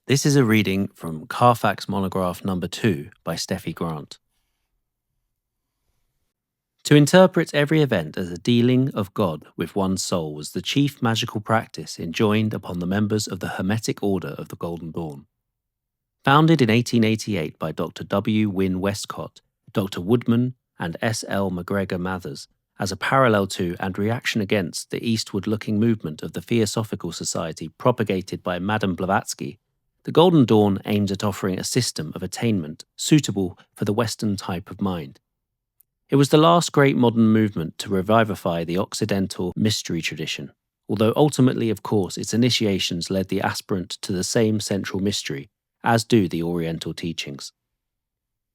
This is a reading from Carfax Monograph number 2 by Steffi Grant. To interpret every event as a dealing of God with one's soul was the chief magical practice enjoined upon the members of the Hermetic Order of the Golden Dawn. Founded in 1888 by Dr. W. Wynne Westcott, Dr. Woodman, and S. L. MacGregor Mathers, as a parallel to and reaction against the eastward-looking movement of the Theosophical Society propagated by Madame Blavatsky, the Golden Dawn aims at offering a system of attainment suitable for the Western type of mind. It was the last great modern movement to revivify the Occidental mystery tradition, although ultimately, of course, its initiations led the aspirant to the same central mystery, as do the Oriental teachings.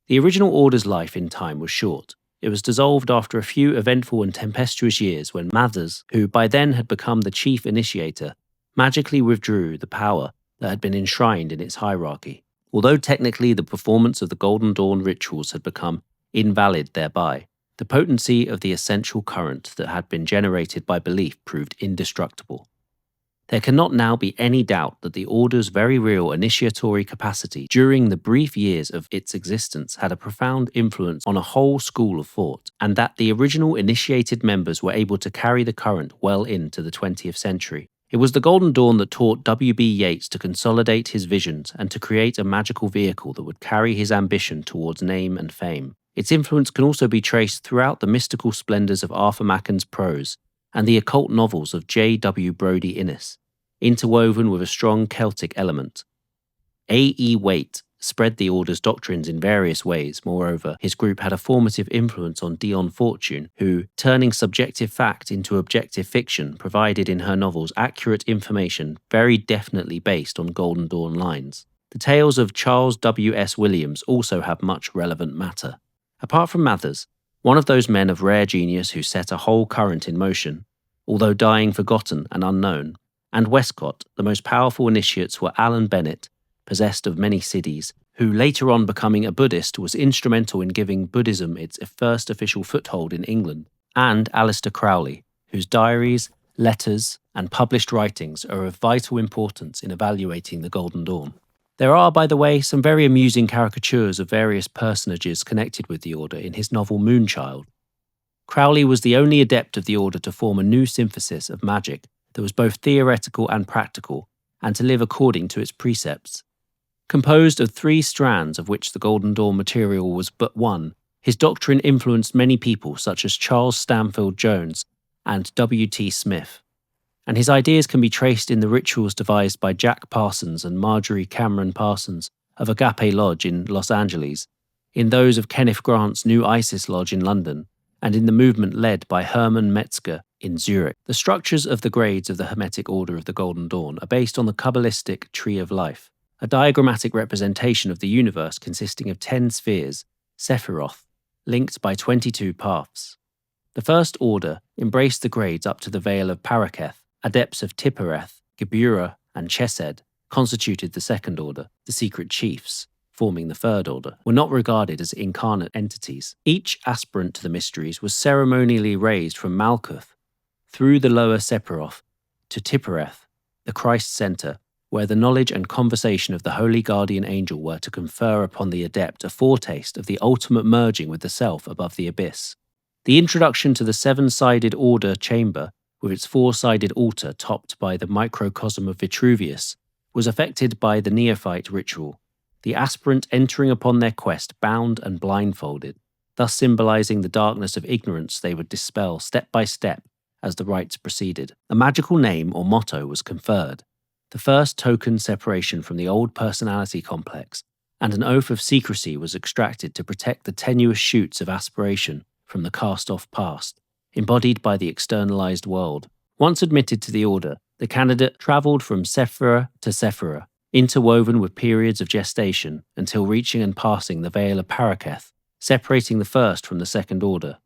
The original order's life in time was short. It was dissolved after a few eventful and tempestuous years when Mathers, who by then had become the chief initiator, magically withdrew the power that had been enshrined in its hierarchy. Although technically the performance of the Golden Dawn rituals had become invalid thereby, the potency of the essential current that had been generated by belief proved indestructible. There cannot now be any doubt that the Order's very real initiatory capacity during the brief years of its existence had a profound influence on a whole school of thought, and that the original initiated members were able to carry the current well into the 20th century. It was the Golden Dawn that taught W.B. Yeats to consolidate his visions and to create a magical vehicle that would carry his ambition towards name and fame. Its influence can also be traced throughout the mystical splendours of Arthur Machen's prose and the occult novels of J. W. Brodie Innes, interwoven with a strong Celtic element. A. E. Waite spread the Order's doctrines in various ways. Moreover, his group had a formative influence on Dion Fortune, who, turning subjective fact into objective fiction, provided in her novels accurate information very definitely based on Golden Dawn lines. The tales of Charles W. S. Williams also have much relevant matter. Apart from Mathers, one of those men of rare genius who set a whole current in motion, although dying forgotten and unknown, and Westcott, the most powerful initiates were Alan Bennett, possessed of many siddhis, who later on becoming a Buddhist was instrumental in giving Buddhism its first official foothold in England, and Aleister Crowley, whose diaries, letters, and published writings are of vital importance in evaluating the Golden Dawn. There are, by the way, some very amusing caricatures of various personages connected with the Order in his novel Moonchild. Crowley was the only adept of the Order to form a new synthesis of magic that was both theoretical and practical, and to live according to its precepts. Composed of 3 strands, of which the Golden Dawn material was but one, his doctrine influenced many people such as Charles Stanfield Jones and W. T. Smith, and his ideas can be traced in the rituals devised by Jack Parsons and Marjorie Cameron Parsons of Agape Lodge in Los Angeles, in those of Kenneth Grant's New Isis Lodge in London, and in the movement led by Hermann Metzger in Zurich. The structures of the grades of the Hermetic Order of the Golden Dawn are based on the Kabbalistic Tree of Life, a diagrammatic representation of the universe consisting of 10 spheres, Sephiroth, linked by 22 paths. The first order embraced the grades up to the Vale of Paraketh. Adepts of Tippereth, Geburah, and Chesed constituted the second order. The secret chiefs, forming the third order, were not regarded as incarnate entities. Each aspirant to the mysteries was ceremonially raised from Malkuth through the lower Sephiroth to Tippereth, the Christ Centre, where the knowledge and conversation of the Holy Guardian Angel were to confer upon the adept a foretaste of the ultimate merging with the self above the abyss. The introduction to the 7-sided order chamber, with its 4-sided altar topped by the microcosm of Vitruvius, was effected by the neophyte ritual, the aspirant entering upon their quest bound and blindfolded, thus symbolizing the darkness of ignorance they would dispel step by step as the rites proceeded. A magical name or motto was conferred, the first token separation from the old personality complex, and an oath of secrecy was extracted to protect the tenuous shoots of aspiration from the cast-off past, embodied by the externalized world. Once admitted to the Order, the candidate travelled from Sephira to Sephira, interwoven with periods of gestation until reaching and passing the Vale of Paraketh, separating the first from the second order.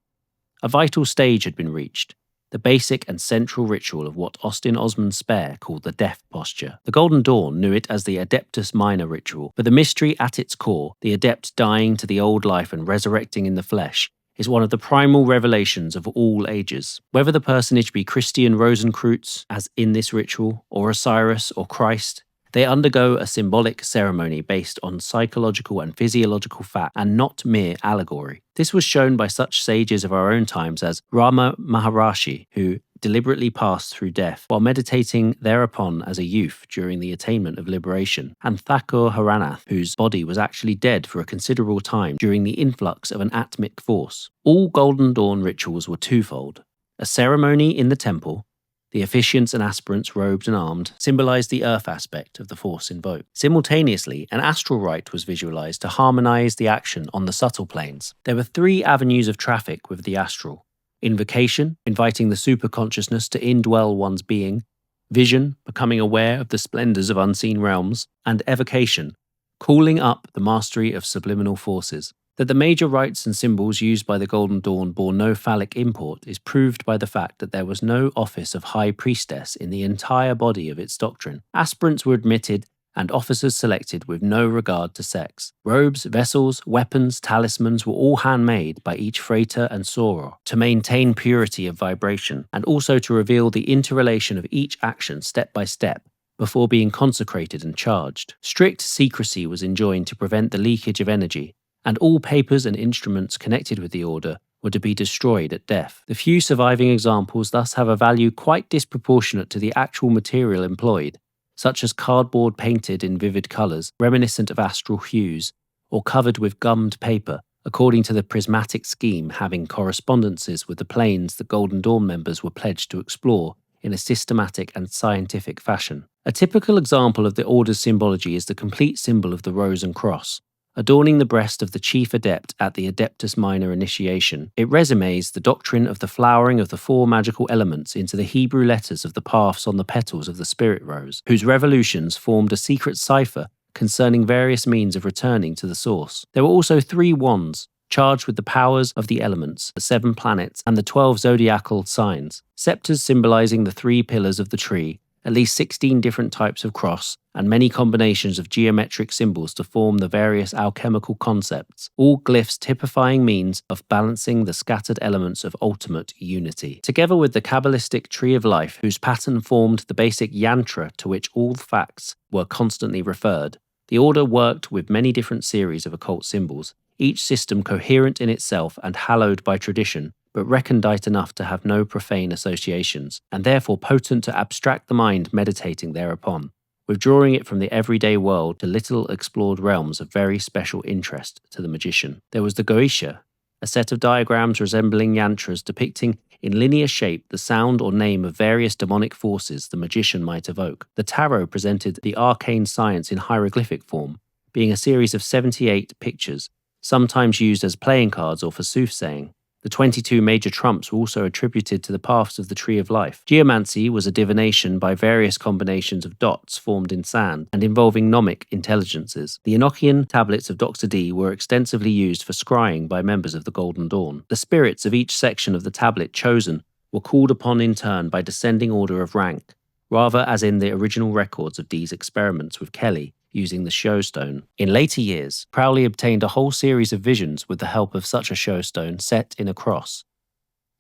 A vital stage had been reached, the basic and central ritual of what Austin Osman Spare called the death posture. The Golden Dawn knew it as the Adeptus Minor ritual, but the mystery at its core, the adept dying to the old life and resurrecting in the flesh, is one of the primal revelations of all ages. Whether the personage be Christian Rosenkreutz, as in this ritual, or Osiris or Christ, They undergo a symbolic ceremony based on psychological and physiological fact and not mere allegory. This was shown by such sages of our own times as Rama Maharishi, who deliberately passed through death while meditating thereupon as a youth during the attainment of liberation, and Thakur Haranath, whose body was actually dead for a considerable time during the influx of an atmic force. All Golden Dawn rituals were twofold: a ceremony in the temple. The officiants and aspirants, robed and armed, symbolized the earth aspect of the force invoked. Simultaneously, an astral rite was visualized to harmonize the action on the subtle planes. There were 3 avenues of traffic with the astral: invocation, inviting the superconsciousness to indwell one's being; vision, becoming aware of the splendors of unseen realms; and evocation, calling up the mastery of subliminal forces. That the major rites and symbols used by the Golden Dawn bore no phallic import is proved by the fact that there was no office of high priestess in the entire body of its doctrine. Aspirants were admitted and officers selected with no regard to sex. Robes, vessels, weapons, talismans were all handmade by each freighter and soror to maintain purity of vibration, and also to reveal the interrelation of each action step by step before being consecrated and charged. Strict secrecy was enjoined to prevent the leakage of energy, and all papers and instruments connected with the order were to be destroyed at death. The few surviving examples thus have a value quite disproportionate to the actual material employed, such as cardboard painted in vivid colours, reminiscent of astral hues, or covered with gummed paper, according to the prismatic scheme having correspondences with the planes the Golden Dawn members were pledged to explore in a systematic and scientific fashion. A typical example of the order's symbology is the complete symbol of the rose and cross, adorning the breast of the chief adept at the Adeptus Minor initiation. It resumes the doctrine of the flowering of the 4 magical elements into the Hebrew letters of the paths on the petals of the spirit rose, whose revolutions formed a secret cipher concerning various means of returning to the source. There were also 3 wands, charged with the powers of the elements, the 7 planets, and the 12 zodiacal signs, scepters symbolizing the 3 pillars of the tree, at least 16 different types of cross, and many combinations of geometric symbols to form the various alchemical concepts, all glyphs typifying means of balancing the scattered elements of ultimate unity. Together with the Kabbalistic Tree of Life, whose pattern formed the basic yantra to which all facts were constantly referred, the order worked with many different series of occult symbols, each system coherent in itself and hallowed by tradition, but recondite enough to have no profane associations, and therefore potent to abstract the mind meditating thereupon, withdrawing it from the everyday world to little explored realms of very special interest to the magician. There was the Goetia, a set of diagrams resembling yantras depicting in linear shape the sound or name of various demonic forces the magician might evoke. The tarot presented the arcane science in hieroglyphic form, being a series of 78 pictures, sometimes used as playing cards or for soothsaying. The 22 major trumps were also attributed to the paths of the Tree of Life. Geomancy was a divination by various combinations of dots formed in sand and involving gnomic intelligences. The Enochian tablets of Dr. D were extensively used for scrying by members of the Golden Dawn. The spirits of each section of the tablet chosen were called upon in turn by descending order of rank, rather as in the original records of Dee's experiments with Kelly, using the showstone. In later years, Crowley obtained a whole series of visions with the help of such a showstone set in a cross.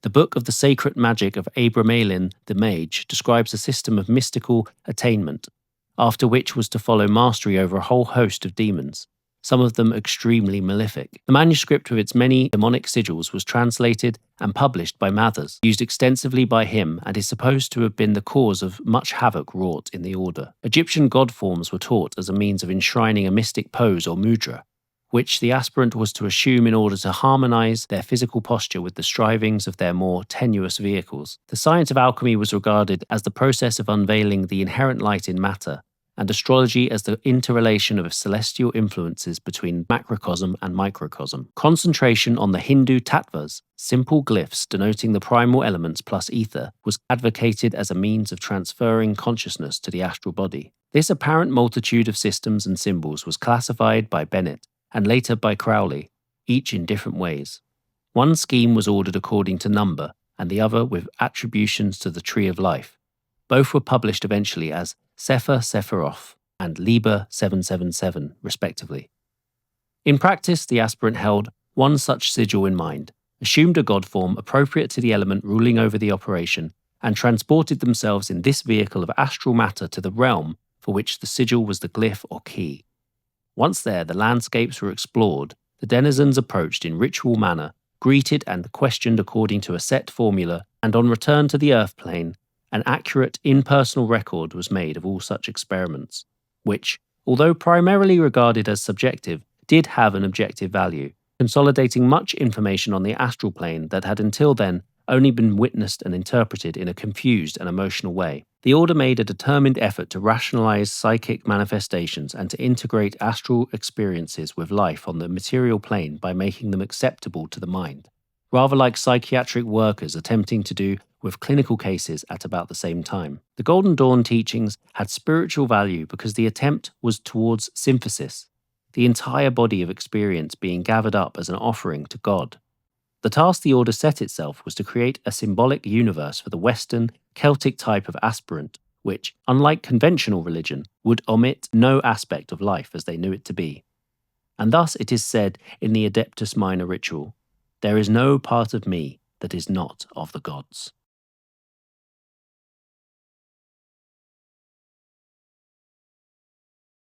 The Book of the Sacred Magic of Abramelin the Mage describes a system of mystical attainment, after which was to follow mastery over a whole host of demons, some of them extremely malefic. The manuscript with its many demonic sigils was translated and published by Mathers, used extensively by him, and is supposed to have been the cause of much havoc wrought in the order. Egyptian god forms were taught as a means of enshrining a mystic pose or mudra, which the aspirant was to assume in order to harmonize their physical posture with the strivings of their more tenuous vehicles. The science of alchemy was regarded as the process of unveiling the inherent light in matter, and astrology as the interrelation of celestial influences between macrocosm and microcosm. Concentration on the Hindu tattvas, simple glyphs denoting the primal elements plus ether, was advocated as a means of transferring consciousness to the astral body. This apparent multitude of systems and symbols was classified by Bennett and later by Crowley, each in different ways. One scheme was ordered according to number, and the other with attributions to the Tree of Life. Both were published eventually as Sefer Sephiroth and Liber 777, respectively. In practice, the aspirant held one such sigil in mind, assumed a god form appropriate to the element ruling over the operation, and transported themselves in this vehicle of astral matter to the realm for which the sigil was the glyph or key. Once there, the landscapes were explored, the denizens approached in ritual manner, greeted and questioned according to a set formula, and on return to the earth plane, an accurate, impersonal record was made of all such experiments, which, although primarily regarded as subjective, did have an objective value, consolidating much information on the astral plane that had until then only been witnessed and interpreted in a confused and emotional way. The order made a determined effort to rationalize psychic manifestations and to integrate astral experiences with life on the material plane by making them acceptable to the mind, rather like psychiatric workers attempting to do with clinical cases at about the same time. The Golden Dawn teachings had spiritual value because the attempt was towards synthesis, the entire body of experience being gathered up as an offering to God. The task the order set itself was to create a symbolic universe for the Western, Celtic type of aspirant, which, unlike conventional religion, would omit no aspect of life as they knew it to be. And thus it is said in the Adeptus Minor ritual, "There is no part of me that is not of the gods."